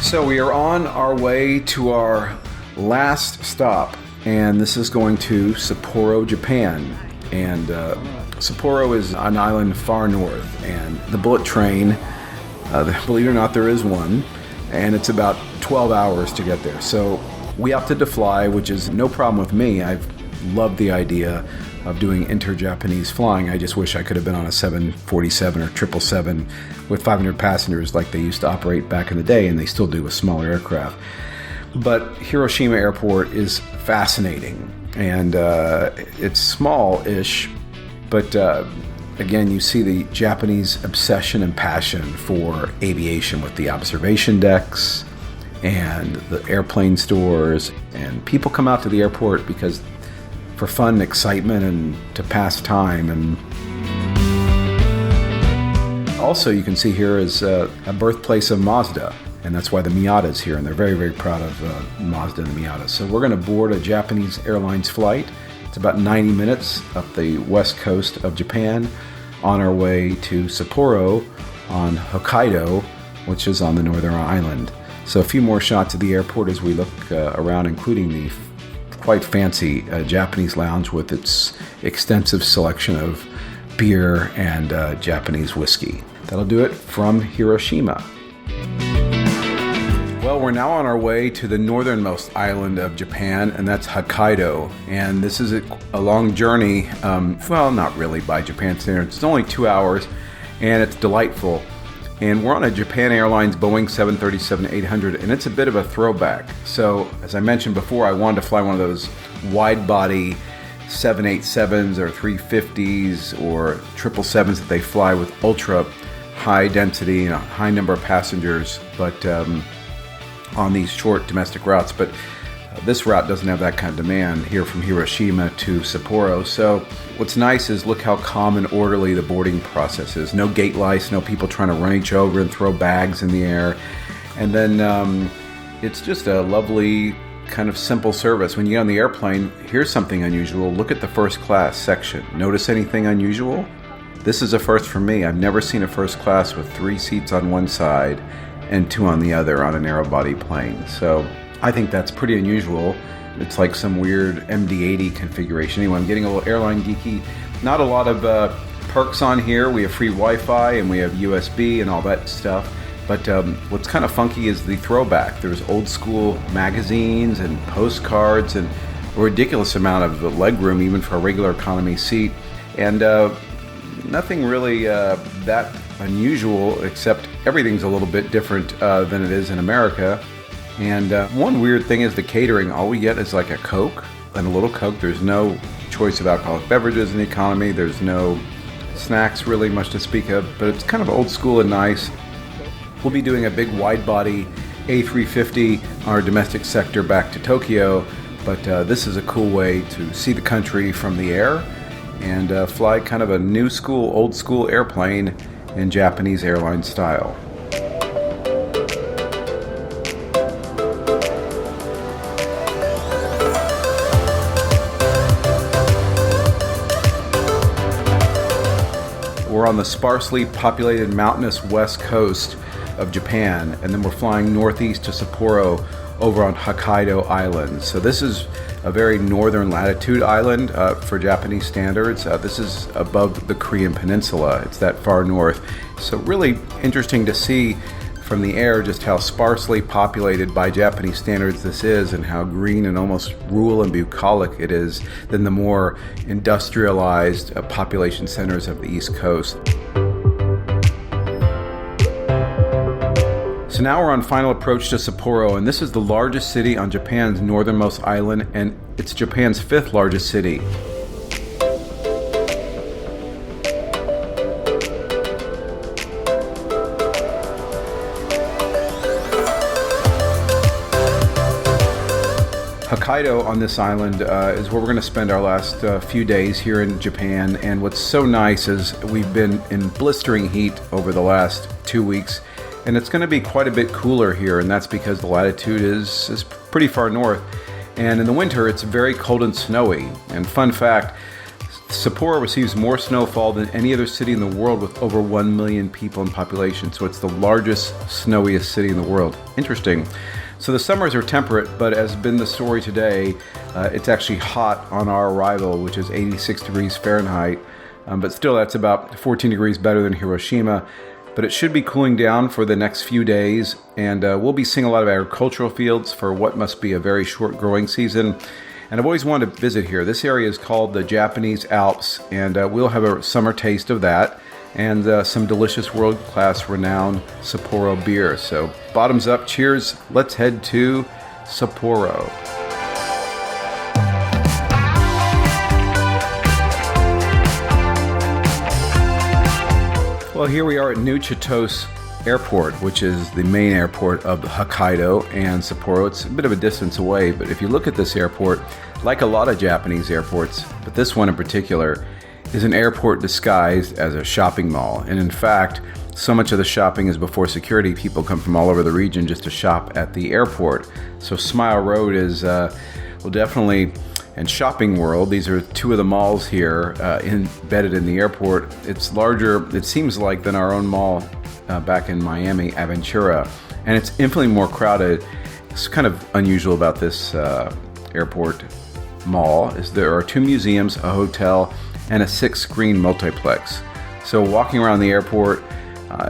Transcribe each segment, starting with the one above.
So we are on our way to our last stop, and this is going to Sapporo, Japan. And Sapporo is an island far north, and the bullet train, believe it or not, there is one, and it's about 12 hours to get there. So we opted to fly, which is no problem with me. I've loved the idea of doing inter-Japanese flying. I just wish I could have been on a 747 or 777 with 500 passengers like they used to operate back in the day, and they still do with smaller aircraft. But Hiroshima Airport is fascinating, and it's small-ish, but again, you see the Japanese obsession and passion for aviation with the observation decks and the airplane stores, and people come out to the airport because for fun and excitement and to pass time. And also you can see here is a birthplace of Mazda, and that's why the Miata is here, and they're very, very proud of Mazda and the Miata. So we're going to board a Japanese Airlines flight. It's about 90 minutes up the west coast of Japan on our way to Sapporo on Hokkaido, which is on the northern island. So a few more shots of the airport as we look around, including the quite fancy Japanese lounge with its extensive selection of beer and Japanese whiskey. That'll do it from Hiroshima. Well, we're now on our way to the northernmost island of Japan, and that's Hokkaido. And this is a long journey, well, not really by Japan standards. It's only 2 hours, and it's delightful. And we're on a Japan Airlines Boeing 737-800, and it's a bit of a throwback. So, as I mentioned before, I wanted to fly one of those wide-body 787s or 350s or 777s that they fly with ultra high density and a high number of passengers, but on these short domestic routes. But this route doesn't have that kind of demand here from Hiroshima to Sapporo. So what's nice is look how calm and orderly the boarding process is. No gate lights, no people trying to run each over and throw bags in the air. And then it's just a lovely kind of simple service. When you get on the airplane, here's something unusual. Look at the first class section. Notice anything unusual? This is a first for me. I've never seen a first class with 3 seats on one side and 2 on the other on a narrow body plane. So I think that's pretty unusual. It's like some weird MD-80 configuration. Anyway, I'm getting a little airline geeky. Not a lot of perks on here. We have free Wi-Fi and we have USB and all that stuff. But what's kind of funky is the throwback. There's old school magazines and postcards and a ridiculous amount of legroom even for a regular economy seat. And nothing really that unusual, except everything's a little bit different than it is in America. And one weird thing is the catering. All we get is like a Coke and a little Coke. There's no choice of alcoholic beverages in the economy. There's no snacks really much to speak of, but it's kind of old school and nice. We'll be doing a big wide-body A350 on our domestic sector back to Tokyo, but this is a cool way to see the country from the air and fly kind of a new school, old school airplane in Japanese airline style. We're on the sparsely populated mountainous west coast of Japan, and then we're flying northeast to Sapporo over on Hokkaido Island. So this is a very northern latitude island for Japanese standards. This is above the Korean Peninsula. It's that far north. So really interesting to see from the air just how sparsely populated by Japanese standards this is, and how green and almost rural and bucolic it is than the more industrialized population centers of the East Coast. So now we're on final approach to Sapporo, and this is the largest city on Japan's northernmost island, and it's Japan's 5th largest city. Hokkaido on this island is where we're going to spend our last few days here in Japan. And what's so nice is we've been in blistering heat over the last 2 weeks, and it's going to be quite a bit cooler here, and that's because the latitude is pretty far north. And in the winter, it's very cold and snowy. And fun fact, Sapporo receives more snowfall than any other city in the world with over 1 million people in population. So it's the largest, snowiest city in the world. Interesting. So the summers are temperate, but as has been the story today, it's actually hot on our arrival, which is 86 degrees Fahrenheit. But still, that's about 14 degrees better than Hiroshima. But it should be cooling down for the next few days, and we'll be seeing a lot of agricultural fields for what must be a very short growing season. And I've always wanted to visit here. This area is called the Japanese Alps, and we'll have a summer taste of that and some delicious world-class renowned Sapporo beer. So bottoms up, cheers. Let's head to Sapporo. Well, here we are at New Chitose Airport, which is the main airport of Hokkaido and Sapporo. It's a bit of a distance away, but if you look at this airport, like a lot of Japanese airports, but this one in particular, is an airport disguised as a shopping mall. And in fact, so much of the shopping is before security. People come from all over the region just to shop at the airport. So Smile Road is, well, definitely, and Shopping World, these are two of the malls here embedded in the airport. It's larger, it seems like, than our own mall back in Miami, Aventura, and it's infinitely more crowded. It's kind of unusual about this airport mall is there are 2 museums, a hotel, and a 6-screen multiplex. So walking around the airport,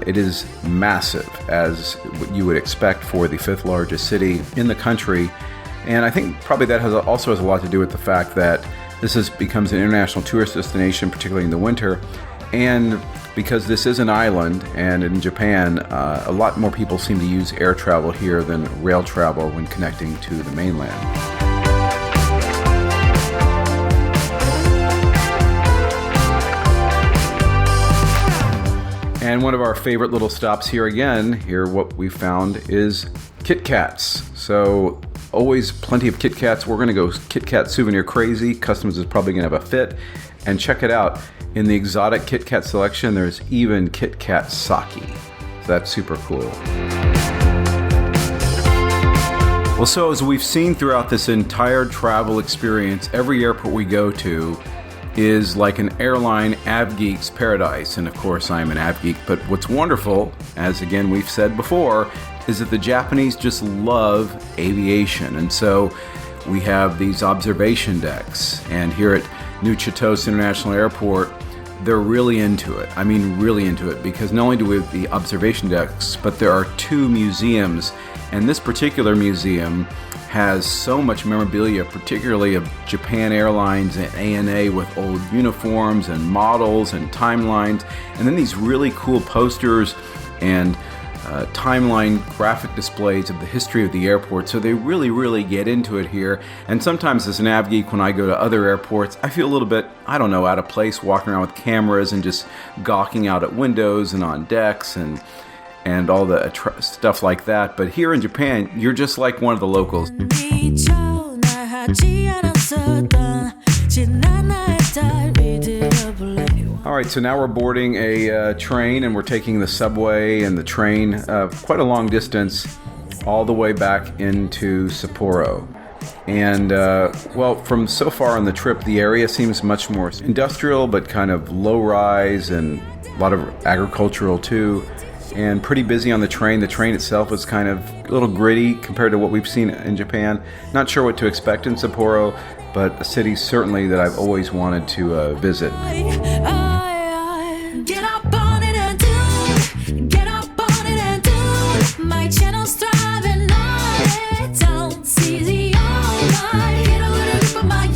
it is massive, as what you would expect for the 5th largest city in the country. And I think probably that also has a lot to do with the fact that this becomes an international tourist destination, particularly in the winter. And because this is an island, and in Japan, a lot more people seem to use air travel here than rail travel when connecting to the mainland. And one of our favorite little stops here what we found is Kit Kats. So always plenty of Kit Kats. We're going to go Kit Kat souvenir crazy. Customs is probably going to have a fit. And check it out. In the exotic Kit Kat selection, there's even Kit Kat sake. So that's super cool. Well, so as we've seen throughout this entire travel experience, every airport we go to is like an airline avgeek's paradise. And of course, I'm an avgeek. But what's wonderful, as again we've said before, is that the Japanese just love aviation. And so we have these observation decks. And here at New Chitose International Airport, they're really into it. I mean, really into it, because not only do we have the observation decks, but there are 2 museums. And this particular museum has so much memorabilia, particularly of Japan Airlines and ANA, with old uniforms and models and timelines, and then these really cool posters and timeline graphic displays of the history of the airport. So they really, really get into it here. And sometimes as an av geek, when I go to other airports, I feel a little bit, out of place walking around with cameras and just gawking out at windows and on decks and all the stuff like that. But here in Japan, you're just like one of the locals. All right, so now we're boarding a train, and we're taking the subway and the train quite a long distance all the way back into Sapporo. And, from so far on the trip, the area seems much more industrial, but kind of low-rise and a lot of agricultural too, and pretty busy on the train. The train itself is kind of a little gritty compared to what we've seen in Japan. Not sure what to expect in Sapporo, but a city certainly that I've always wanted to visit. Get up on it and do. Get up on it and do. My channel's thriving on it. Don't see the online. Get a little grip of my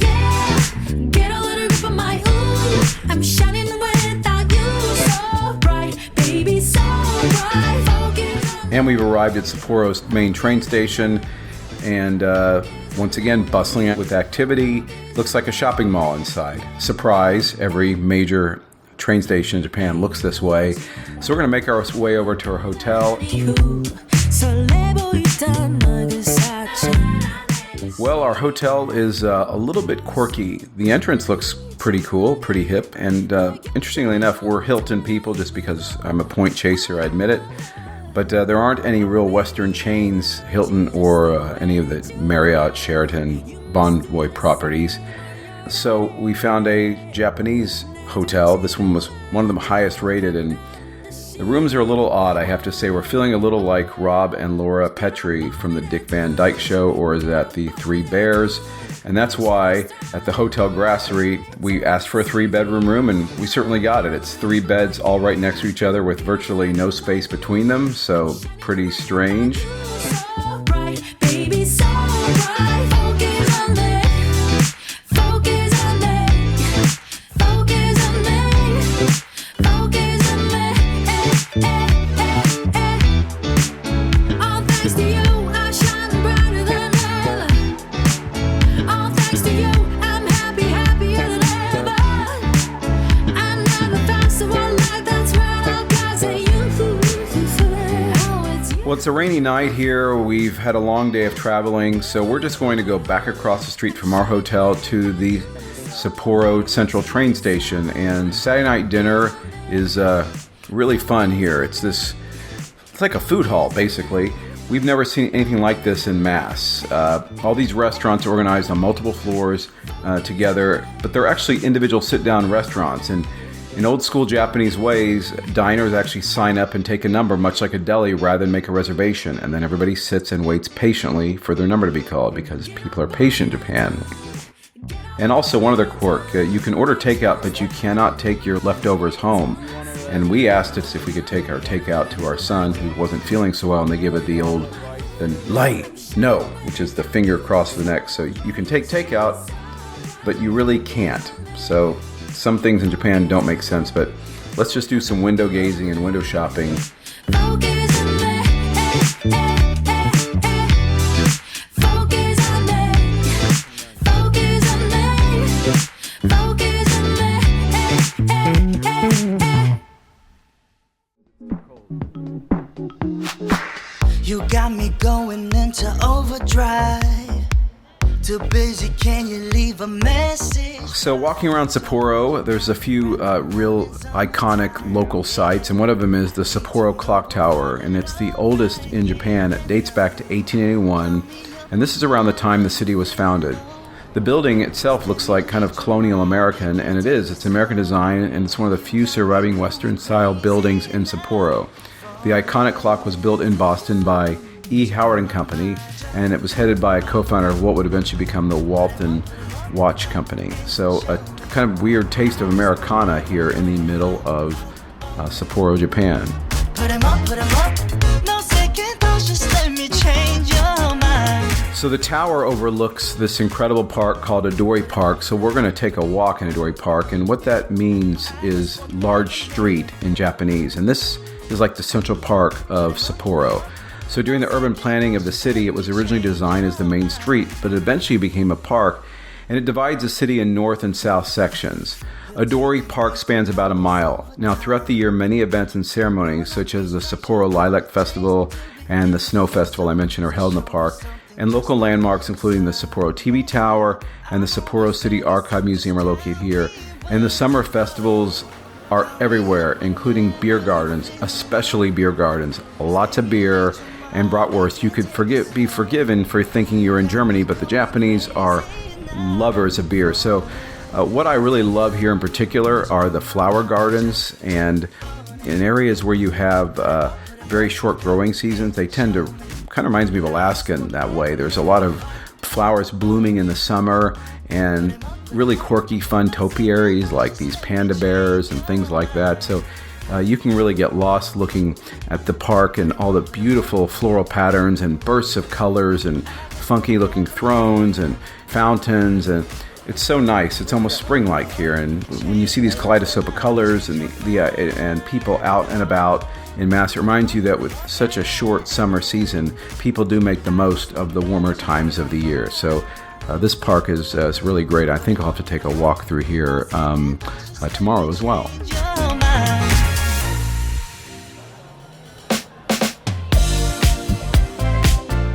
Get a little grip of my ooh. I'm shining without you. So bright, baby, so bright. And we've arrived at Sapporo's main train station, and once again bustling with activity. Looks like a shopping mall inside. Surprise, every major train station in Japan looks this way. So we're going to make our way over to our hotel. Well, our hotel is a little bit quirky. The entrance looks pretty cool, pretty hip, and interestingly enough, we're Hilton people just because I'm a point chaser, I admit it. But there aren't any real Western chains, Hilton or any of the Marriott, Sheraton, Bonvoy properties. So we found a Japanese hotel. This one was one of the highest rated, and the rooms are a little odd, I have to say. We're feeling a little like Rob and Laura Petrie from the Dick Van Dyke Show, or is that the Three Bears? And that's why at the Hotel Brasserie, we asked for a 3-bedroom room, and we certainly got it. It's 3 beds all right next to each other with virtually no space between them, so pretty strange. So bright, baby, so bright. Focus on me. Focus on me. Focus on me. Focus on me. All thanks to you, I shine brighter than ever. All thanks to you, I'm happy, happier than ever. I never felt so alive, that's right, I'll God say you. Well, it's a rainy night here. We've had a long day of traveling, so we're just going to go back across the street from our hotel to the Sapporo Central train station. And Saturday night dinner is really fun here. It's like a food hall, basically. We've never seen anything like this in Mass. All these restaurants are organized on multiple floors together, but they're actually individual sit-down restaurants. And in old school Japanese ways, diners actually sign up and take a number, much like a deli, rather than make a reservation. And then everybody sits and waits patiently for their number to be called, because people are patient in Japan. And also, one other quirk, you can order takeout, but you cannot take your leftovers home. And we asked us if we could take our takeout to our son, who wasn't feeling so well, and they give it the old light no, which is the finger across the neck. So you can take takeout, but you really can't. So some things in Japan don't make sense, but let's just do some window gazing and window shopping. Focus on me. Focus on me. Focus on me. Focus on me. You got me going into overdrive. Too busy, can you leave a message? So walking around Sapporo, there's a few real iconic local sites, and one of them is the Sapporo Clock Tower, and it's the oldest in Japan. It dates back to 1881, and this is around the time the city was founded. The building itself looks like kind of colonial American, and it is. It's American design, and it's one of the few surviving Western-style buildings in Sapporo. The iconic clock was built in Boston by E. Howard and Company, and it was headed by a co-founder of what would eventually become the Walton Watch Company. So a kind of weird taste of Americana here in the middle of Sapporo, Japan. Put 'em up, no second thoughts, just let me change your mind. So the tower overlooks this incredible park called Odori Park. So we're going to take a walk in Odori Park, and what that means is large street in Japanese. And this is like the central park of Sapporo. So during the urban planning of the city, it was originally designed as the main street, but it eventually became a park, and it divides the city in north and south sections. Odori Park spans about a mile. Now, throughout the year, many events and ceremonies, such as the Sapporo Lilac Festival and the Snow Festival I mentioned, are held in the park, and local landmarks, including the Sapporo TV Tower and the Sapporo City Archive Museum, are located here. And the summer festivals are everywhere, including beer gardens, especially beer gardens. Lots of beer and bratwurst. You could be forgiven for thinking you're in Germany, but the Japanese are lovers of beer. So what I really love here in particular are the flower gardens, and in areas where you have very short growing seasons, they tend to kind of reminds me of Alaska in that way. There's a lot of flowers blooming in the summer and really quirky, fun topiaries like these panda bears and things like that. So you can really get lost looking at the park and all the beautiful floral patterns and bursts of colors and funky looking thrones and fountains, and it's so nice. It's almost spring-like here, and when you see these kaleidoscope of colors and and people out and about in mass, it reminds you that with such a short summer season, people do make the most of the warmer times of the year. So this park is really great. I think I'll have to take a walk through here tomorrow as well.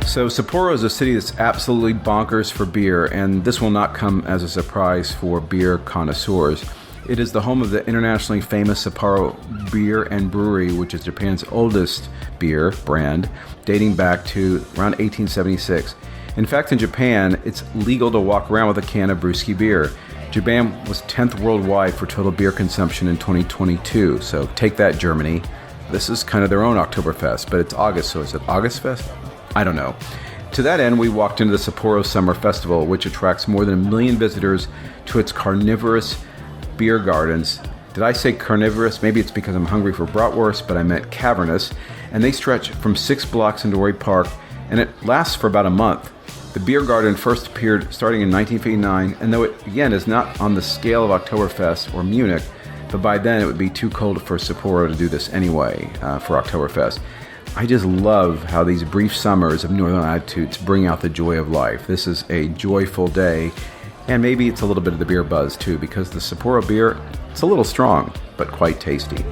So Sapporo is a city that's absolutely bonkers for beer, and this will not come as a surprise for beer connoisseurs. It is the home of the internationally famous Sapporo Beer and Brewery, which is Japan's oldest beer brand, dating back to around 1876. In fact, in Japan, it's legal to walk around with a can of brewski beer. Japan was 10th worldwide for total beer consumption in 2022, so take that, Germany. This is kind of their own Oktoberfest, but it's August, so is it August Fest? I don't know. To that end, we walked into the Sapporo Summer Festival, which attracts more than 1 million visitors to its carnivorous beer gardens. Did I say carnivorous? Maybe it's because I'm hungry for bratwurst, but I meant cavernous. And they stretch from 6 blocks in Odori Park, and it lasts for about a month. The beer garden first appeared starting in 1959, and though it, again, is not on the scale of Oktoberfest or Munich, but by then it would be too cold for Sapporo to do this anyway for Oktoberfest. I just love how these brief summers of northern latitudes bring out the joy of life. This is a joyful day, and maybe it's a little bit of the beer buzz too, because the Sapporo beer, it's a little strong, but quite tasty.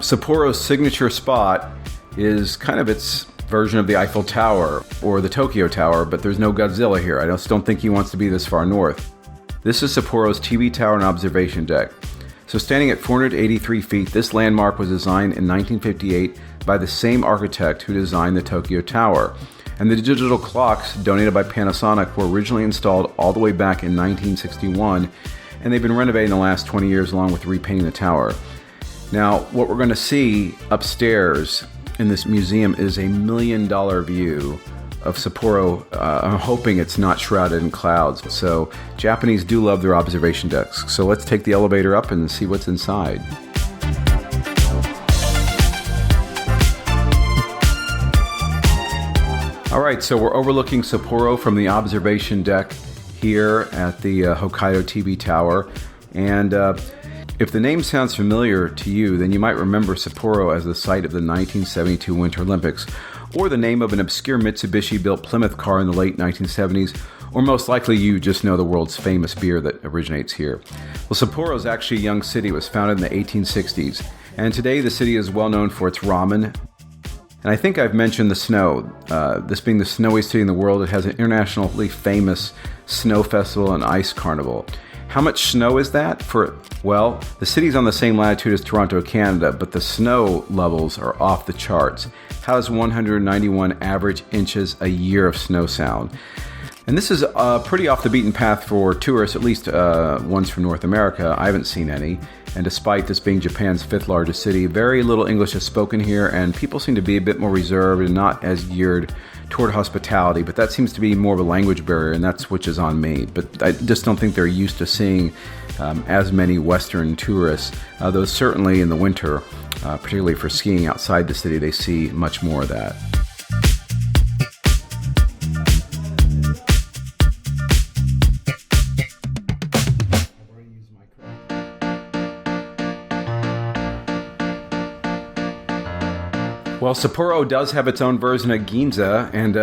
Sapporo's signature spot is kind of its version of the Eiffel Tower or the Tokyo Tower, but there's no Godzilla here. I just don't think he wants to be this far north. This is Sapporo's TV Tower and observation deck. So standing at 483 feet, this landmark was designed in 1958 by the same architect who designed the Tokyo Tower. And the digital clocks donated by Panasonic were originally installed all the way back in 1961, and they've been renovated in the last 20 years along with repainting the tower. Now, what we're going to see upstairs in this museum is $1 million view of Sapporo. I'm hoping it's not shrouded in clouds. So Japanese do love their observation decks. So let's take the elevator up and see what's inside. All right, so we're overlooking Sapporo from the observation deck here at the Hokkaido TV Tower. And if the name sounds familiar to you, then you might remember Sapporo as the site of the 1972 Winter Olympics, or the name of an obscure Mitsubishi-built Plymouth car in the late 1970s, or most likely you just know the world's famous beer that originates here. Well, Sapporo is actually a young city. It was founded in the 1860s, and today the city is well known for its ramen. And I think I've mentioned the snow. This being the snowiest city in the world, it has an internationally famous snow festival and ice carnival. How much snow is that? Well, the city's on the same latitude as Toronto, Canada, but the snow levels are off the charts. How does 191 average inches a year of snow sound? And this is pretty off the beaten path for tourists, at least ones from North America. I haven't seen any. And despite this being Japan's 5th largest city, very little English is spoken here, and people seem to be a bit more reserved and not as geared toward hospitality. But that seems to be more of a language barrier, and that switches on me. But I just don't think they're used to seeing as many Western tourists, though certainly in the winter, particularly for skiing outside the city, they see much more of that. Well, Sapporo does have its own version of Ginza, and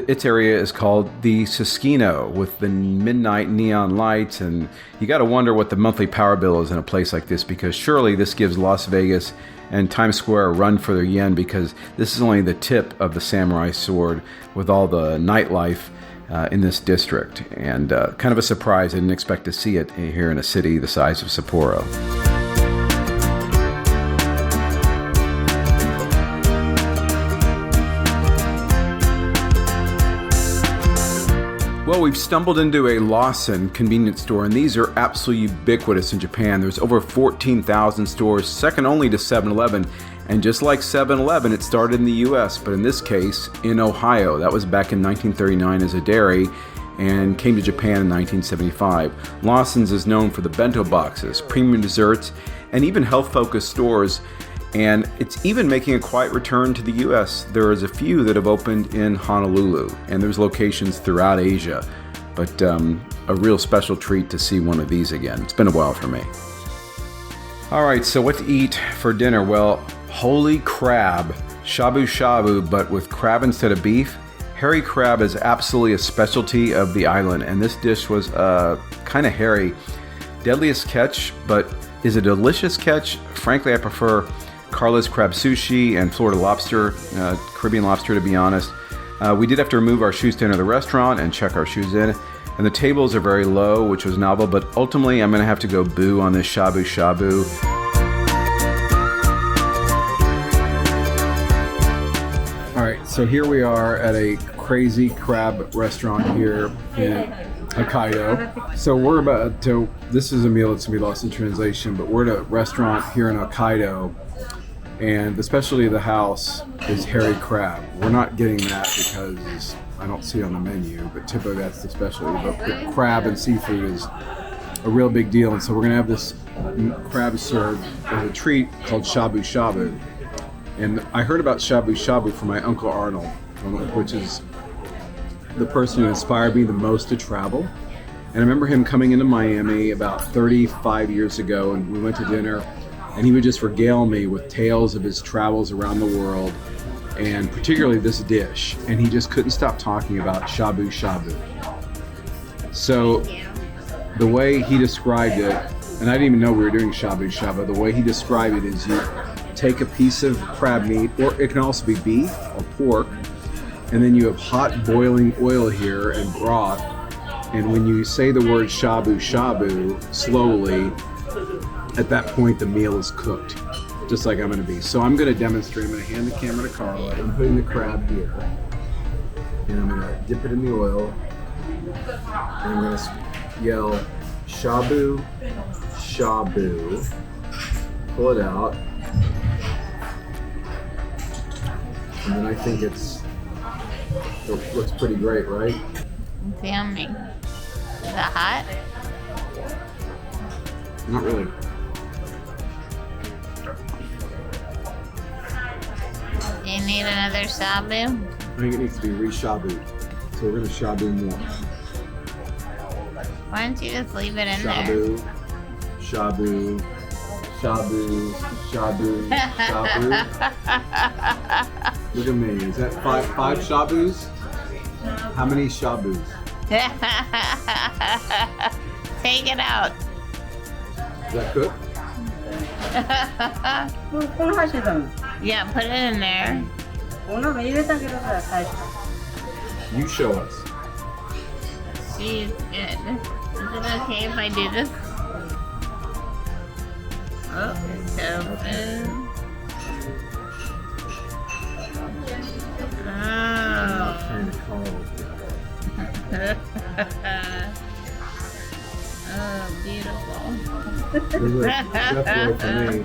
its area is called the Susukino, with the midnight neon lights, and you got to wonder what the monthly power bill is in a place like this, because surely this gives Las Vegas and Times Square a run for their yen, because this is only the tip of the samurai sword with all the nightlife in this district, and kind of a surprise. I didn't expect to see it here in a city the size of Sapporo. Well, we've stumbled into a Lawson convenience store, and these are absolutely ubiquitous in Japan. There's over 14,000 stores, second only to 7-Eleven. And just like 7-Eleven, it started in the US, but in this case, in Ohio. That was back in 1939 as a dairy and came to Japan in 1975. Lawson's is known for the bento boxes, premium desserts, and even health-focused stores. And it's even making a quiet return to the US. There is a few that have opened in Honolulu, and there's locations throughout Asia. But a real special treat to see one of these again. It's been a while for me. All right, so what to eat for dinner? Well, holy crab, shabu shabu, but with crab instead of beef. Hairy crab is absolutely a specialty of the island, and this dish was kind of hairy. Deadliest catch, but is a delicious catch. Frankly, I prefer Carla's crab sushi and Florida lobster, Caribbean lobster, to be honest. We did have to remove our shoes to enter the restaurant and check our shoes in. And the tables are very low, which was novel, but ultimately I'm going to have to go boo on this shabu shabu. All right, So here we are at a crazy crab restaurant here in Hokkaido. So we're about to, this is a meal that's gonna be lost in translation, but we're at a restaurant here in Hokkaido, and the specialty of the house is hairy crab. We're not getting that because I don't see it on the menu, but typically that's the specialty. But crab and seafood is a real big deal, and so we're gonna have this crab served as a treat called shabu shabu. And I heard about shabu shabu from my Uncle Arnold, which is the person who inspired me the most to travel. And I remember him coming into Miami about 35 years ago, and we went to dinner, and he would just regale me with tales of his travels around the world, and particularly this dish. And he just couldn't stop talking about shabu shabu. So the way he described it, and I didn't even know we were doing shabu shabu, the way he described it is you take a piece of crab meat, or it can also be beef or pork, and then you have hot boiling oil here and broth, and when you say the word shabu shabu slowly, at that point the meal is cooked, just like I'm going to be. So I'm going to demonstrate. I'm going to hand the camera to Carla. I'm putting the crab here, and I'm going to dip it in the oil, and I'm going to yell shabu shabu, pull it out, and then I think it looks pretty great, right? It's yummy. Is it hot? Not really. Do you need another shabu? I think it needs to be re-shabued. So we're going to shabu more. Why don't you just leave it in Shabu, shabu, shabu, shabu, shabu. Look at me. Is that five shabus? How many shabus? there? Take it out. Is that good? Yeah, put it in there. You show us. She's good. Is it okay if I do this? Oh, it's open. Oh. Trying to call it. Oh, beautiful. This is definitely for me.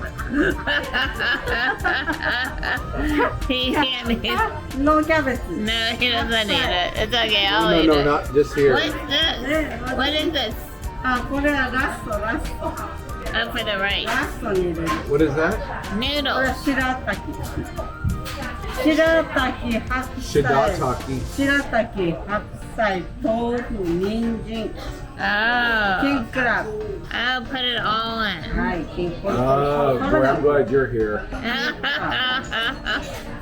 He can't eat it. No cabbage. No, he doesn't eat it. It's okay, I'll No, eat no, it. not just here. What's this? What is this? あ、これはラスト。 Up for the right. ラストに入れる。 What is that? これ Noodle. は白滝。白滝、白菜。 Shirataki. 白滝、白菜、豆腐、人参、 Oh. 金クラブ。 I'll put it all in. はい、金クラブ。 Oh, boy, I'm glad you're here.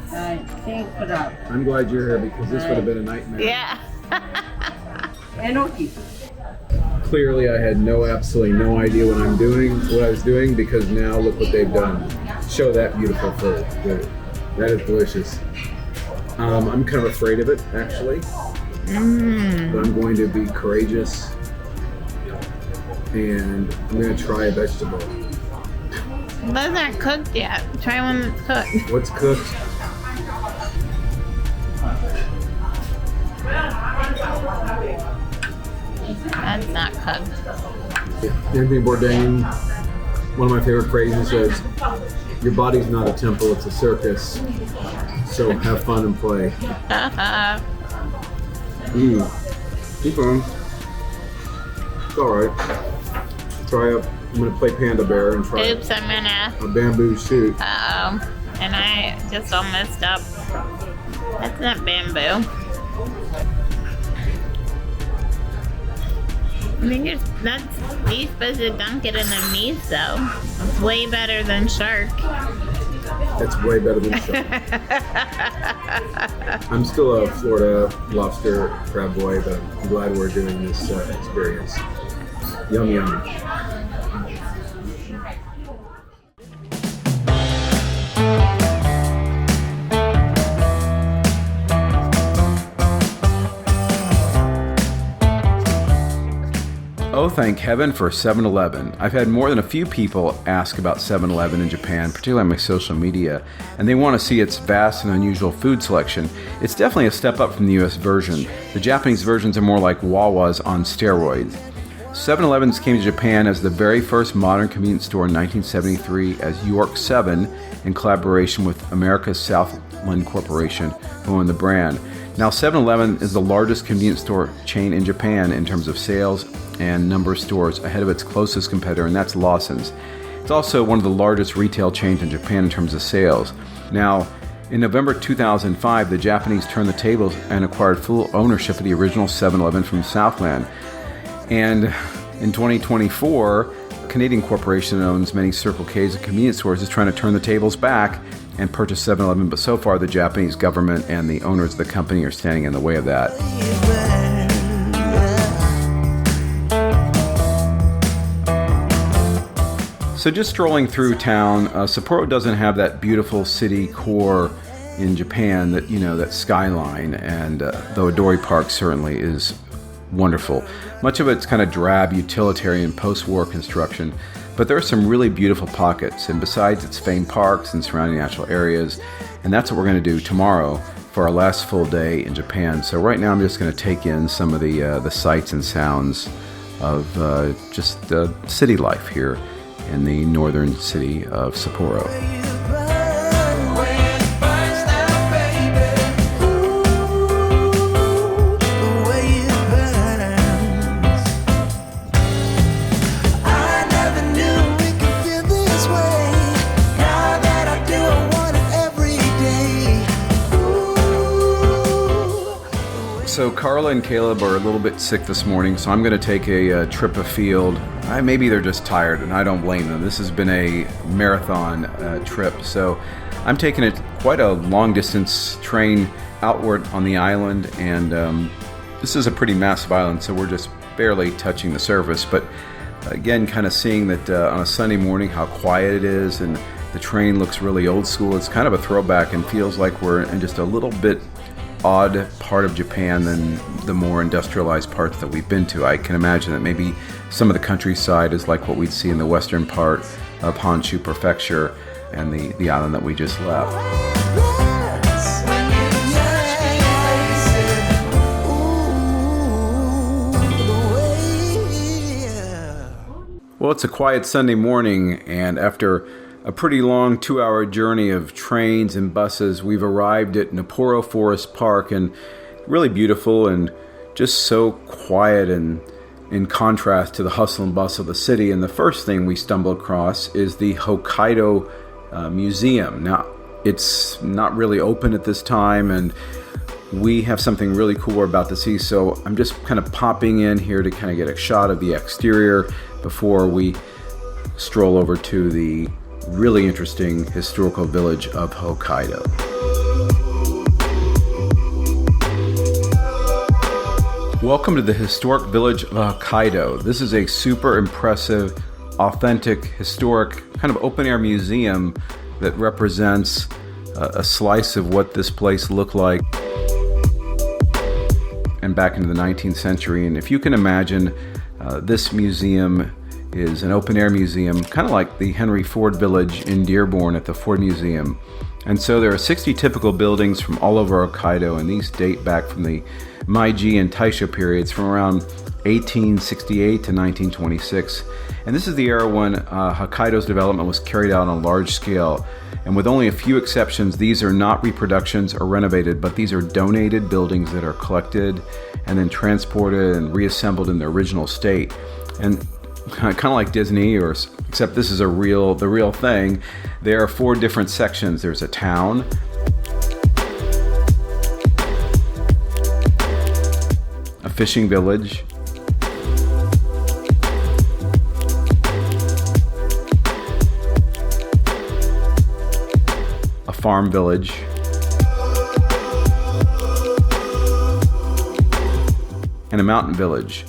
はい、金クラ I'm glad you're here because this would have been a nightmare. Yeah. ブ。えのき。 Clearly, I had absolutely no idea what I was doing, because now look what they've done. Show that beautiful food. That is delicious. I'm kind of afraid of it, actually, but I'm going to be courageous, and I'm going to try a vegetable. Those aren't cooked yet. Try one that's cooked. What's cooked? That's not cooked. Anthony Bourdain, one of my favorite phrases, says, "Your body's not a temple, it's a circus. So have fun and play." Keep on. It's alright. I'm gonna play Panda Bear and try Oops, I'm gonna. a bamboo shoot. Uh-oh. And I just all messed up. That's not bamboo. I think you're supposed to dunk it in the miso. It's way better than shark. That's way better than shark. I'm still a Florida lobster crab boy, but I'm glad we're doing this experience. Yum yum. Oh, thank heaven for 7-Eleven. I've had more than a few people ask about 7-Eleven in Japan, particularly on my social media, and they want to see its vast and unusual food selection. It's definitely a step up from the US version. The Japanese versions are more like Wawa's on steroids. 7-Elevens came to Japan as the very first modern convenience store in 1973 as York 7 in collaboration with America's Southland Corporation, who owned the brand. Now 7-Eleven is the largest convenience store chain in Japan in terms of sales and number of stores, ahead of its closest competitor, and that's Lawson's. It's also one of the largest retail chains in Japan in terms of sales. Now, in November 2005, the Japanese turned the tables and acquired full ownership of the original 7-Eleven from Southland. And in 2024, a Canadian corporation that owns many Circle K's and convenience stores is trying to turn the tables back and purchase 7-Eleven, but so far the Japanese government and the owners of the company are standing in the way of that. So just strolling through town, Sapporo doesn't have that beautiful city core in Japan, that skyline, and the Odori Park certainly is wonderful. Much of it's kind of drab, utilitarian, post-war construction, but there are some really beautiful pockets, and besides its famed parks and surrounding natural areas, and that's what we're going to do tomorrow for our last full day in Japan. So right now I'm just going to take in some of the sights and sounds of just city life here in the northern city of Sapporo. So Carla and Caleb are a little bit sick this morning, so I'm going to take a trip afield. Maybe they're just tired, and I don't blame them. This has been a marathon trip, so I'm taking quite a long-distance train outward on the island, and this is a pretty massive island, so we're just barely touching the surface. But again, kind of seeing that on a Sunday morning, how quiet it is, and the train looks really old school. It's kind of a throwback and feels like we're in just a little bit odd part of Japan than the more industrialized parts that we've been to. I can imagine that maybe some of the countryside is like what we'd see in the western part of Honshu Prefecture and the island that we just left. Well, it's a quiet Sunday morning, and after a pretty long 2-hour journey of trains and buses, we've arrived at Nopporo Forest Park, and really beautiful and just so quiet and in contrast to the hustle and bustle of the city. And the first thing we stumble across is the Hokkaido Museum. Now, it's not really open at this time, and we have something really cool we're about to see, so I'm just kind of popping in here to kind of get a shot of the exterior before we stroll over to the really interesting historical village of Hokkaido. Welcome to the historic village of Hokkaido. This is a super impressive, authentic, historic, kind of open-air museum that represents a slice of what this place looked like and back into the 19th century. And if you can imagine, this museum is an open-air museum, kind of like the Henry Ford Village in Dearborn at the Ford Museum. And so there are 60 typical buildings from all over Hokkaido, and these date back from the Meiji and Taisho periods from around 1868 to 1926. And this is the era when Hokkaido's development was carried out on a large scale. And with only a few exceptions, these are not reproductions or renovated, but these are donated buildings that are collected and then transported and reassembled in their original state. And kind of like Disney, except this is the real thing. There are 4 different sections. There's a town, a fishing village, a farm village, and a mountain village.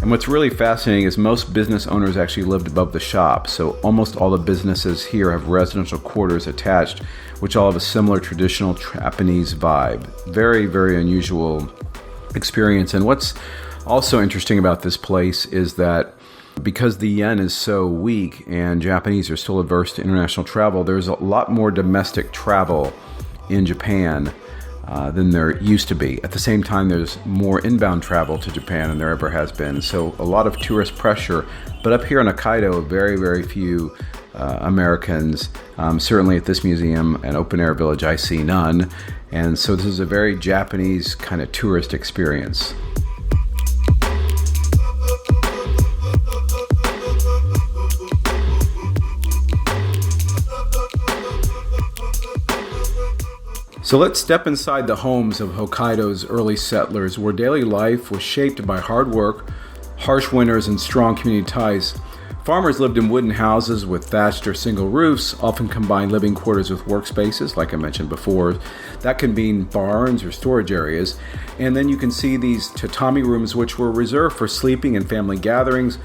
And what's really fascinating is most business owners actually lived above the shop, so almost all the businesses here have residential quarters attached, which all have a similar traditional Japanese vibe. Very, very unusual experience. And what's Also interesting about this place is that because the yen is so weak and Japanese are still averse to international travel, there's a lot more domestic travel in Japan than there used to be. At the same time, there's more inbound travel to Japan than there ever has been. So a lot of tourist pressure. But up here in Hokkaido, very, very few Americans. Certainly at this museum and open air village, I see none. And so this is a very Japanese kind of tourist experience. So let's step inside the homes of Hokkaido's early settlers, where daily life was shaped by hard work, harsh winters, and strong community ties. Farmers lived in wooden houses with thatched or single roofs, often combined living quarters with workspaces, like I mentioned before. That can mean barns or storage areas. And then you can see these tatami rooms, which were reserved for sleeping and family gatherings.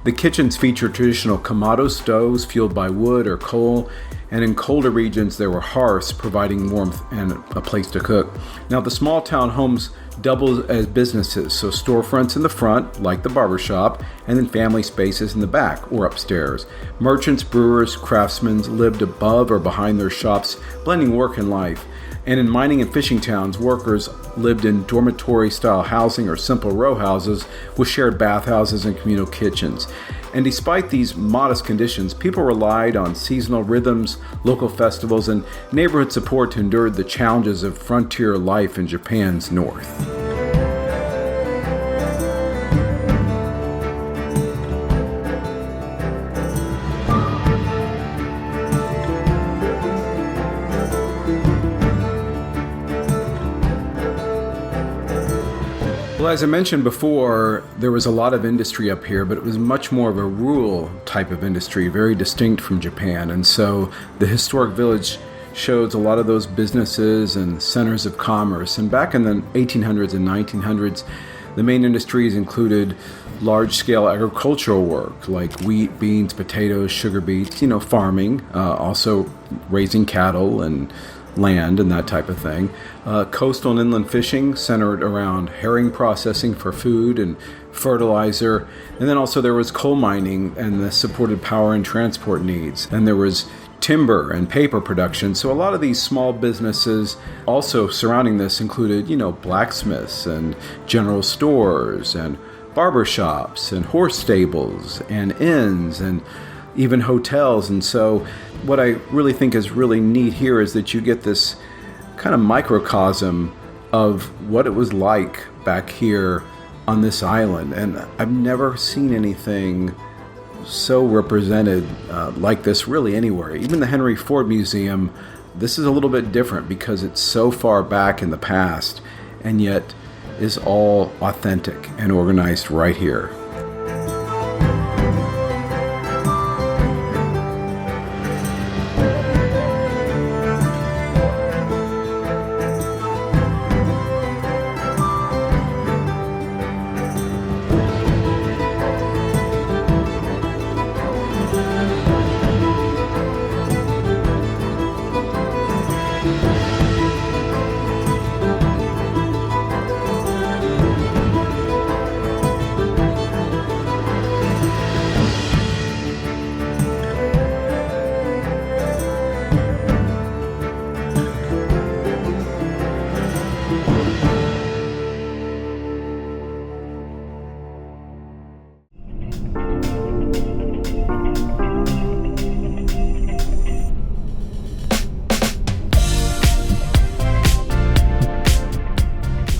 The kitchens feature traditional kamado stoves fueled by wood or coal, and in colder regions there were hearths providing warmth and a place to cook. Now the small town homes double as businesses, so storefronts in the front, like the barbershop, and then family spaces in the back or upstairs. Merchants, brewers, craftsmen lived above or behind their shops, blending work and life. And in mining and fishing towns, workers lived in dormitory-style housing or simple row houses with shared bathhouses and communal kitchens. And despite these modest conditions, people relied on seasonal rhythms, local festivals, and neighborhood support to endure the challenges of frontier life in Japan's north. Well, as I mentioned before, there was a lot of industry up here, but it was much more of a rural type of industry, very distinct from Japan. And so the historic village shows a lot of those businesses and centers of commerce. And back in the 1800s and 1900s, the main industries included large-scale agricultural work like wheat, beans, potatoes, sugar beets, farming, also raising cattle and land and that type of thing. Coastal and inland fishing centered around herring processing for food and fertilizer. And then also there was coal mining, and this supported power and transport needs. And there was timber and paper production. So a lot of these small businesses also surrounding this included, blacksmiths and general stores and barber shops and horse stables and inns and even hotels. And so what I really think is really neat here is that you get this kind of microcosm of what it was like back here on this island. And I've never seen anything so represented like this really anywhere. Even the Henry Ford Museum, this is a little bit different because it's so far back in the past and yet is all authentic and organized right here.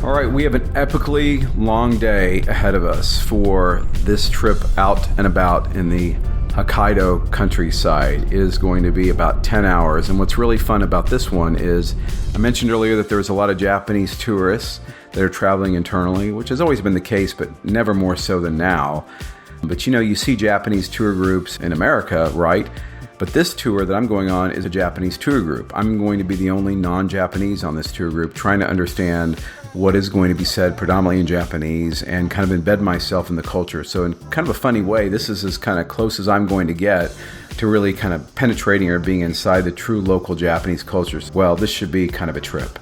All right, we have an epically long day ahead of us for this trip out and about in the Hokkaido countryside. It is going to be about 10 hours, and what's really fun about this one is I mentioned earlier that there's a lot of Japanese tourists that are traveling internally, which has always been the case, but never more so than now. But you see Japanese tour groups in America, right? But this tour that I'm going on is a Japanese tour group. I'm going to be the only non-Japanese on this tour group, trying to understand what is going to be said predominantly in Japanese and kind of embed myself in the culture. So in kind of a funny way, this is as kind of close as I'm going to get to really kind of penetrating or being inside the true local Japanese culture. Well, this should be kind of a trip.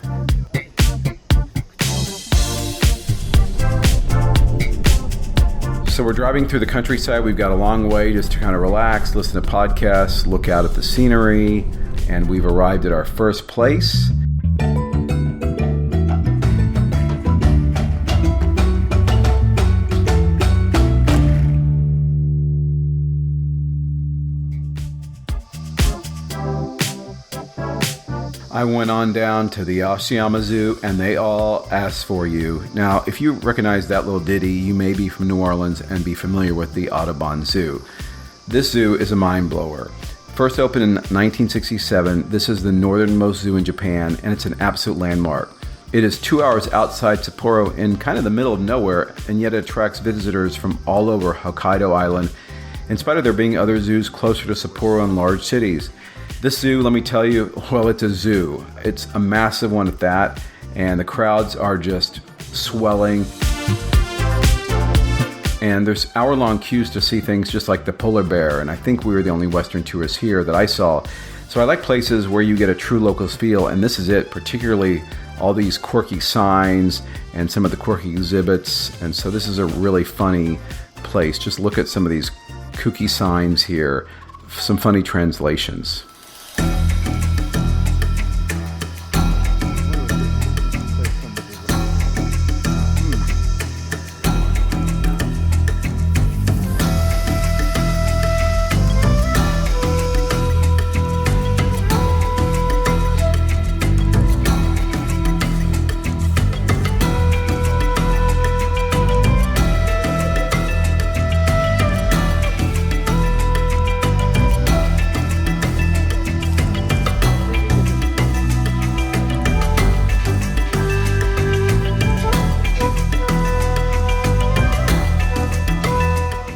So we're driving through the countryside. We've got a long way just to kind of relax, listen to podcasts, look out at the scenery, and we've arrived at our first place. I went on down to the Asahiyama Zoo, and they all asked for you. Now, if you recognize that little ditty, you may be from New Orleans and be familiar with the Audubon Zoo. This zoo is a mind blower. First opened in 1967, this is the northernmost zoo in Japan, and it's an absolute landmark. It is 2 hours outside Sapporo in kind of the middle of nowhere, and yet it attracts visitors from all over Hokkaido Island, in spite of there being other zoos closer to Sapporo in large cities. This zoo, let me tell you, well, it's a zoo. It's a massive one at that, and the crowds are just swelling. And there's hour-long queues to see things just like the polar bear, and I think we were the only Western tourists here that I saw. So I like places where you get a true locals feel, and this is it, particularly all these quirky signs and some of the quirky exhibits. And so this is a really funny place. Just look at some of these kooky signs here, some funny translations.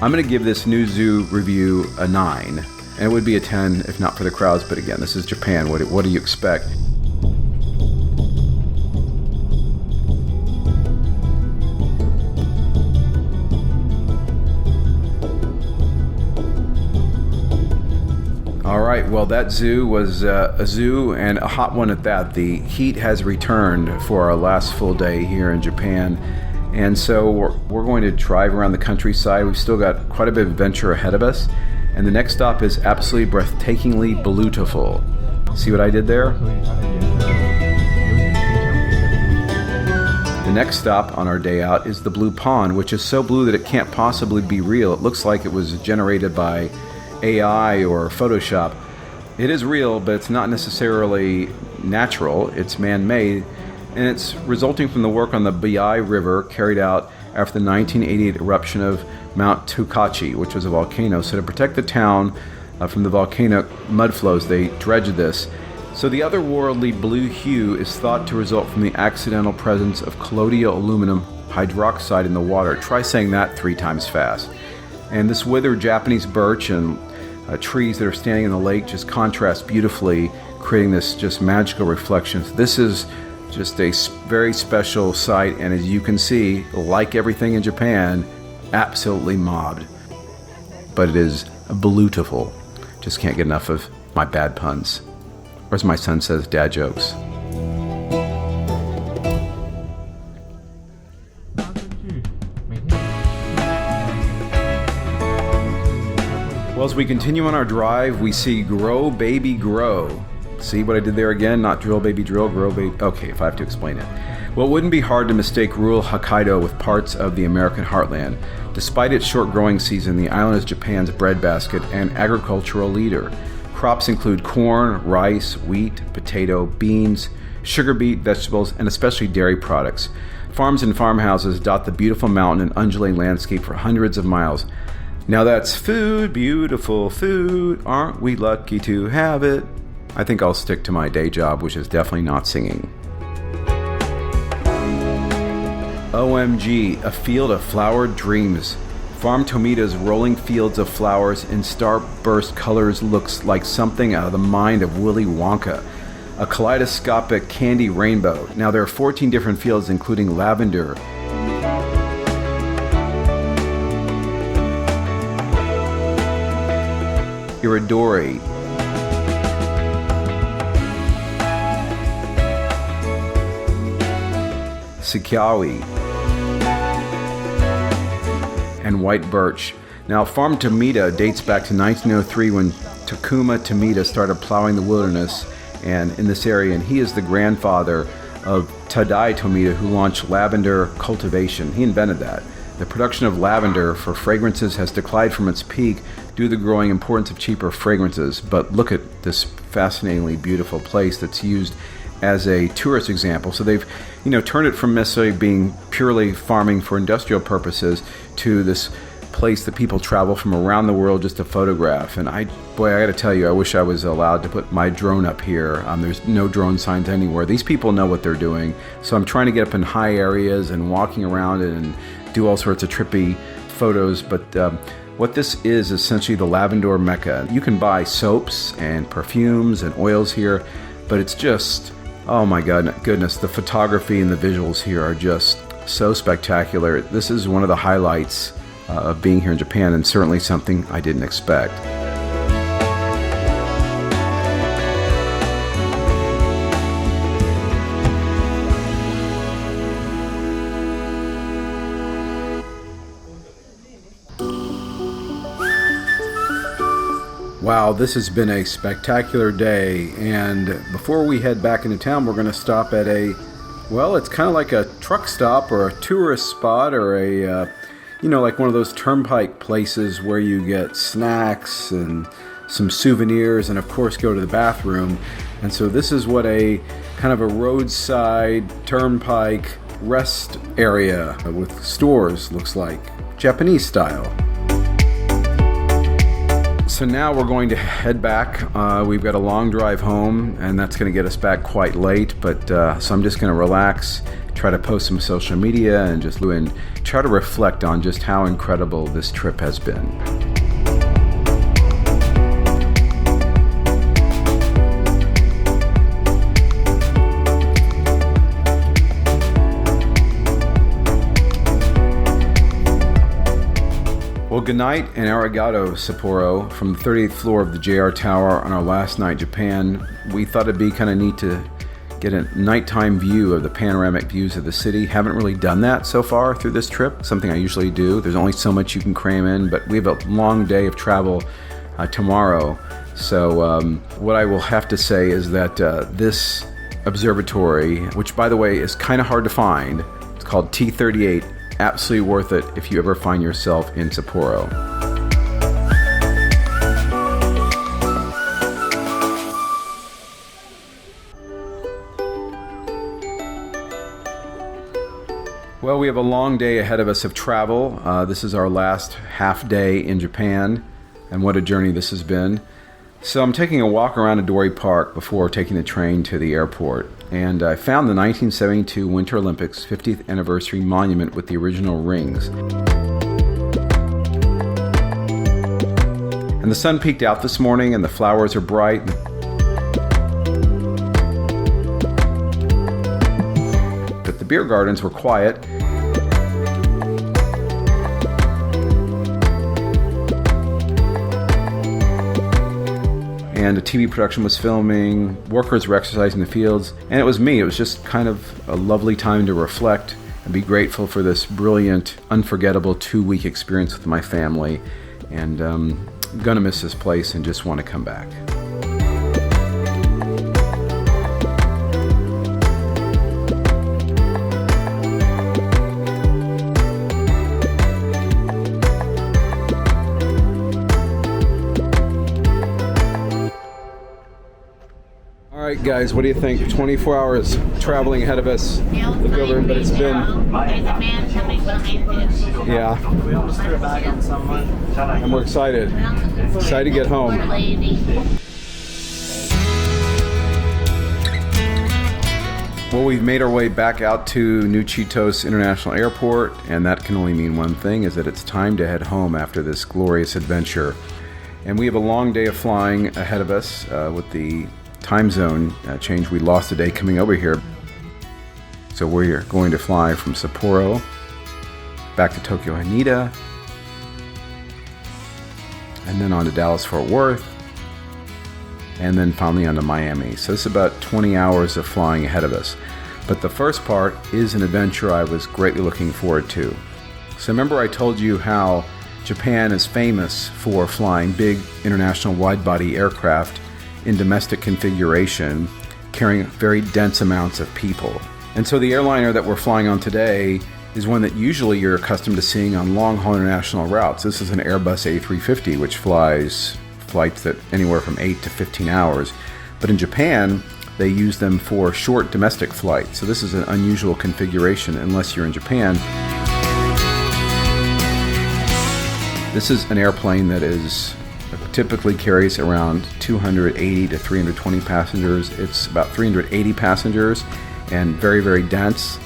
I'm going to give this new zoo review a 9, and it would be a 10 if not for the crowds, but again, this is Japan. What do you expect? All right, well, that zoo was a zoo, and a hot one at that. The heat has returned for our last full day here in Japan. And so we're going to drive around the countryside. We've still got quite a bit of adventure ahead of us. And the next stop is absolutely breathtakingly beautiful. See what I did there? The next stop on our day out is the Blue Pond, which is so blue that it can't possibly be real. It looks like it was generated by AI or Photoshop. It is real, but it's not necessarily natural. It's man-made. And it's resulting from the work on the Biel River carried out after the 1988 eruption of Mount Tokachi, which was a volcano. So to protect the town from the volcanic mud flows, they dredged this. So the otherworldly blue hue is thought to result from the accidental presence of colloidal aluminum hydroxide in the water. Try saying that 3 times fast. And this withered Japanese birch and trees that are standing in the lake just contrast beautifully, creating this just magical reflection. So this is just a very special sight, and as you can see, like everything in Japan, absolutely mobbed. But it is beautiful. Just can't get enough of my bad puns. Or as my son says, dad jokes. Well, as we continue on our drive, we see Grow Baby Grow. See what I did there again? Not drill baby drill, grow baby. Okay, if I have to explain it. Well, it wouldn't be hard to mistake rural Hokkaido with parts of the American heartland. Despite its short growing season, the island is Japan's breadbasket and agricultural leader. Crops include corn, rice, wheat, potato, beans, sugar beet, vegetables, and especially dairy products. Farms and farmhouses dot the beautiful mountain and undulating landscape for hundreds of miles. Now that's food, beautiful food. Aren't we lucky to have it? I think I'll stick to my day job, which is definitely not singing. OMG, a field of flowered dreams. Farm Tomita's rolling fields of flowers in starburst colors looks like something out of the mind of Willy Wonka. A kaleidoscopic candy rainbow. Now there are 14 different fields, including lavender, iridori, Sikawi, and white birch. Now, Farm Tomita dates back to 1903 when Takuma Tomita started plowing the wilderness and in this area, and he is the grandfather of Tadai Tomita, who launched lavender cultivation. He invented that. The production of lavender for fragrances has declined from its peak due to the growing importance of cheaper fragrances. But look at this fascinatingly beautiful place that's used as a tourist example. So they've, turned it from necessarily being purely farming for industrial purposes to this place that people travel from around the world just to photograph. And I gotta tell you, I wish I was allowed to put my drone up here. There's no drone signs anywhere. These people know what they're doing. So I'm trying to get up in high areas and walking around it and do all sorts of trippy photos. But what this is essentially the lavender mecca. You can buy soaps and perfumes and oils here, but it's just, oh my goodness, the photography and the visuals here are just so spectacular. This is one of the highlights of being here in Japan, and certainly something I didn't expect. Wow, this has been a spectacular day, and before we head back into town, we're going to stop at it's kind of like a truck stop or a tourist spot or like one of those turnpike places where you get snacks and some souvenirs and of course go to the bathroom. And so this is what a kind of a roadside turnpike rest area with stores looks like, Japanese style. So now we're going to head back. We've got a long drive home, and that's going to get us back quite late. But so I'm just going to relax, try to post some social media, and just try to reflect on just how incredible this trip has been. Well, good night and arigato, Sapporo, from the 30th floor of the JR Tower on our last night in Japan. We thought it'd be kind of neat to get a nighttime view of the panoramic views of the city. Haven't really done that so far through this trip, something I usually do. There's only so much you can cram in, but we have a long day of travel tomorrow. So what I will have to say is that this observatory, which by the way is kind of hard to find, it's called T38, absolutely worth it if you ever find yourself in Sapporo. Well, we have a long day ahead of us of travel. This is our last half day in Japan, and what a journey this has been. So I'm taking a walk around Odori Park before taking the train to the airport. And I found the 1972 Winter Olympics 50th anniversary monument with the original rings. And the sun peeked out this morning and the flowers are bright. But the beer gardens were quiet. And a TV production was filming, workers were exercising in the fields, and it was me. It was just kind of a lovely time to reflect and be grateful for this brilliant, unforgettable 2-week experience with my family. And I'm gonna miss this place and just want to come back. Alright guys, what do you think? 24 hours traveling ahead of us. Look over, but it's been... There's a man coming behind you. Yeah. And we're excited. Excited to get home. Poor lady. Well, we've made our way back out to New Chitose International Airport, and that can only mean one thing, is that it's time to head home after this glorious adventure. And we have a long day of flying ahead of us with the time zone change. We lost a day coming over here. So we're going to fly from Sapporo back to Tokyo Haneda, and then on to Dallas-Fort Worth, and then finally on to Miami. So it's about 20 hours of flying ahead of us. But the first part is an adventure I was greatly looking forward to. So remember I told you how Japan is famous for flying big international wide-body aircraft in domestic configuration, carrying very dense amounts of people. And so the airliner that we're flying on today is one that usually you're accustomed to seeing on long-haul international routes. This is an Airbus A350, which flies flights that anywhere from 8 to 15 hours. But in Japan, they use them for short domestic flights. So this is an unusual configuration unless you're in Japan. This is an airplane that typically carries around 280 to 320 passengers. It's about 380 passengers and very, very dense.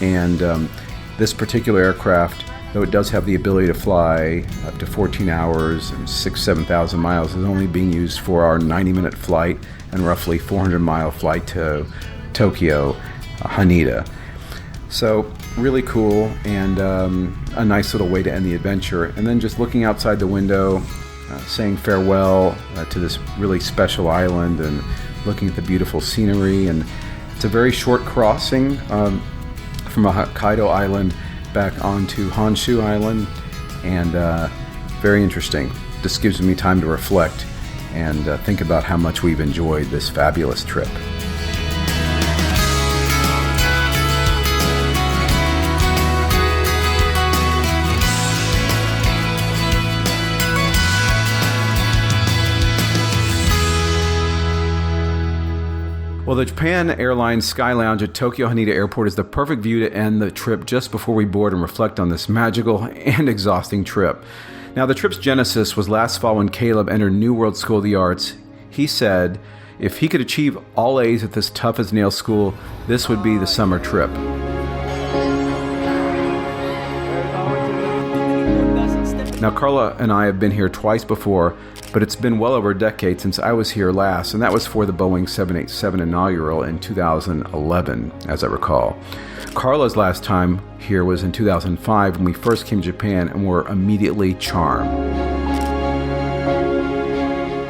And this particular aircraft, though it does have the ability to fly up to 14 hours and 7,000 miles, is only being used for our 90-minute flight and roughly 400-mile flight to Tokyo, Haneda. So really cool, and a nice little way to end the adventure. And then just looking outside the window, saying farewell to this really special island and looking at the beautiful scenery. And it's a very short crossing from a Hokkaido island back onto Honshu Island, and very interesting. This gives me time to reflect and think about how much we've enjoyed this fabulous trip. Well, the Japan Airlines Sky Lounge at Tokyo Haneda Airport is the perfect view to end the trip just before we board and reflect on this magical and exhausting trip. Now, the trip's genesis was last fall when Caleb entered New World School of the Arts. He said if he could achieve all A's at this tough-as-nails school, this would be the summer trip. Now, Carla and I have been here twice before, but it's been well over a decade since I was here last, and that was for the Boeing 787 inaugural in 2011, as I recall. Carla's last time here was in 2005 when we first came to Japan and were immediately charmed.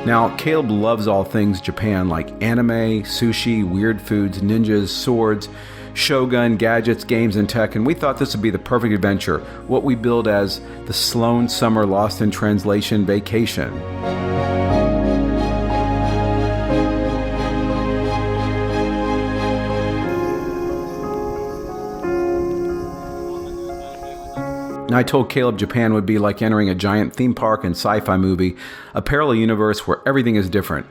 Now, Caleb loves all things Japan, like anime, sushi, weird foods, ninjas, swords, Shogun, gadgets, games, and tech, and we thought this would be the perfect adventure, what we billed as the Sloan Summer Lost in Translation Vacation. And I told Caleb Japan would be like entering a giant theme park and sci-fi movie, a parallel universe where everything is different,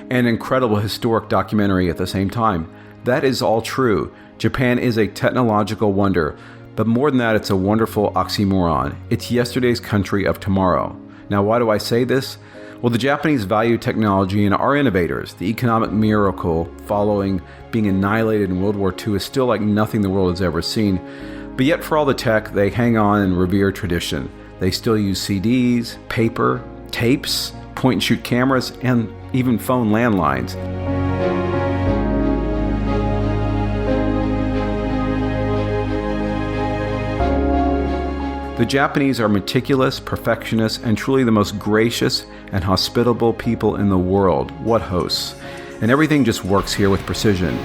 and an incredible historic documentary at the same time. That is all true. Japan is a technological wonder, but more than that, it's a wonderful oxymoron. It's yesterday's country of tomorrow. Now, why do I say this? Well, the Japanese value technology and are innovators. The economic miracle following being annihilated in World War II is still like nothing the world has ever seen. But yet, for all the tech, they hang on and revere tradition. They still use CDs, paper, tapes, point-and-shoot cameras, and even phone landlines. The Japanese are meticulous, perfectionists, and truly the most gracious and hospitable people in the world. What hosts. And everything just works here with precision.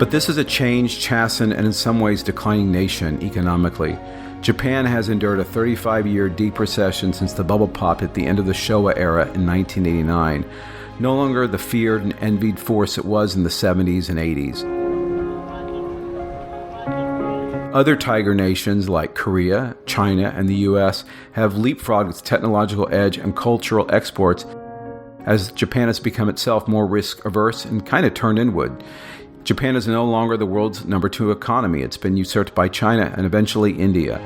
But this is a changed, chastened, and in some ways declining nation economically. Japan has endured a 35-year deep recession since the bubble popped at the end of the Showa era in 1989. No longer the feared and envied force it was in the 70s and 80s. Other tiger nations like Korea, China, and the US have leapfrogged its technological edge and cultural exports as Japan has become itself more risk-averse and kind of turned inward. Japan is no longer the world's number 2 economy. It's been usurped by China and eventually India.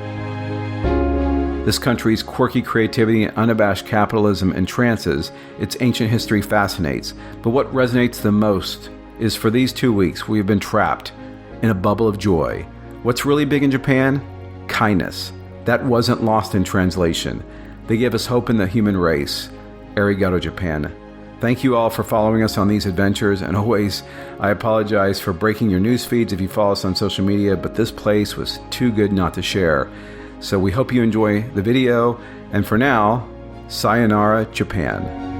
This country's quirky creativity and unabashed capitalism entrances. Its ancient history fascinates. But what resonates the most is for these 2 weeks we have been trapped in a bubble of joy. What's really big in Japan? Kindness. That wasn't lost in translation. They give us hope in the human race. Arigato, Japan. Thank you all for following us on these adventures, and always, I apologize for breaking your news feeds if you follow us on social media, but this place was too good not to share. So we hope you enjoy the video, and for now, sayonara, Japan.